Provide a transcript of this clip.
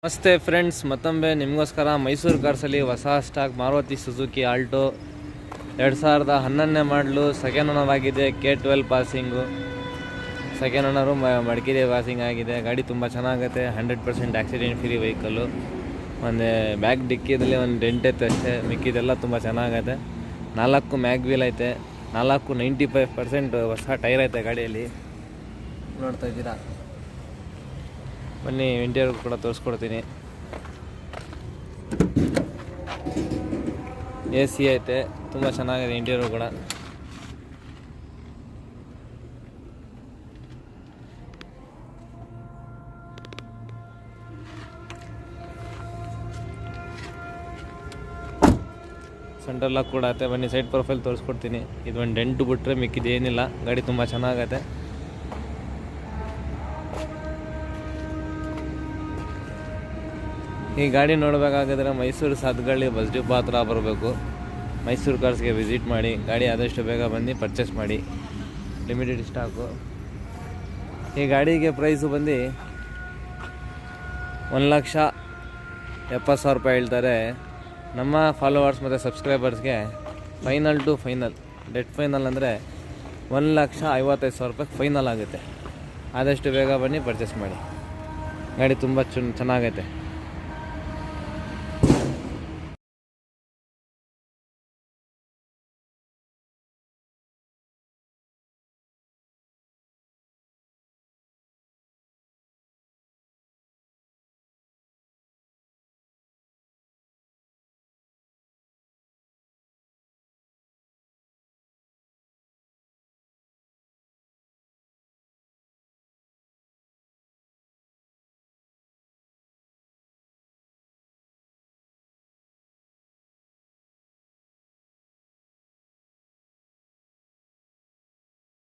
ನಮಸ್ತೆ ಫ್ರೆಂಡ್ಸ್, ಮತ್ತೊಮ್ಮೆ ನಿಮಗೋಸ್ಕರ ಮೈಸೂರು ಕಾರ್ಸಲ್ಲಿ ಹೊಸ ಸ್ಟಾಕ್ ಮಾರುತಿ ಸುಜುಕಿ ಆಲ್ಟೋ 2011ನೇ ಮಾಡಲು ಸೆಕೆಂಡ್ ಓನರ್ ಆಗಿದೆ. K12 passing, second owner Madikeri passing ಆಗಿದೆ. ಗಾಡಿ ತುಂಬ ಚೆನ್ನಾಗೈತೆ. 100% ಆಕ್ಸಿಡೆಂಟ್ ಫ್ರೀ ವೆಹಿಕಲ್ಲು. ಒಂದು ಬ್ಯಾಕ್ ಡಿಕ್ಕಿದಲ್ಲಿ ಒಂದು ಡೆಂಟ್ ಐತೆ ಅಷ್ಟೇ, ಮಿಕ್ಕಿದೆಲ್ಲ ತುಂಬ ಚೆನ್ನಾಗೈತೆ. 4 ಮ್ಯಾಗ್ ವೀಲ್ ಐತೆ. 95% ಹೊಸ ಟೈರ್ ಐತೆ ಗಾಡಿಯಲ್ಲಿ, ನೋಡ್ತಾ ಇದ್ದೀರಾ. ಬನ್ನಿ ಇಂಟೀರಿಯರ್ ಕೂಡ ತೋರಿಸ್ಕೊಡ್ತೀನಿ. AC ಐತೆ, ತುಂಬ ಚೆನ್ನಾಗಿದೆ ಇಂಟೀರಿಯರ್ ಕೂಡ. ಸೆಂಟರ್ ಲಾಕ್ ಕೂಡ ಐತೆ. ಬನ್ನಿ ಸೈಡ್ ಪ್ರೊಫೈಲ್ ತೋರಿಸ್ಕೊಡ್ತೀನಿ. ಇದು ಒಂದು ಡೆಂಟು ಬಿಟ್ಟರೆ ಮಿಕ್ಕಿದೇನಿಲ್ಲ. ಗಾಡಿ ತುಂಬ ಚೆನ್ನಾಗೈತೆ. ಈ ಗಾಡಿ ನೋಡಬೇಕಾಗಿದ್ರೆ ಮೈಸೂರು ಸಾತ್ಗಳ್ಳಿ ಬಸ್ ಡಿಪೋ ಹತ್ರ ಬರಬೇಕು. ಮೈಸೂರು ಕಾರ್ಸ್ಗೆ ವಿಸಿಟ್ ಮಾಡಿ. ಗಾಡಿ ಆದಷ್ಟು ಬೇಗ ಬಂದು ಪರ್ಚೇಸ್ ಮಾಡಿ. Limited stock. ಈ ಗಾಡಿಗೆ ಪ್ರೈಸು ಬಂದು 1,70,000 ರೂಪಾಯಿ ಹೇಳ್ತಾರೆ. ನಮ್ಮ ಫಾಲೋವರ್ಸ್ ಮತ್ತು ಸಬ್ಸ್ಕ್ರೈಬರ್ಸ್ಗೆ final to final, dead final ಅಂದರೆ 1,55,000 ರೂಪಾಯಿ ಫೈನಲ್ ಆಗುತ್ತೆ. ಆದಷ್ಟು ಬೇಗ ಬನ್ನಿ ಪರ್ಚೇಸ್ ಮಾಡಿ. ಗಾಡಿ ತುಂಬ ಚೆನ್ನಾಗೈತೆ.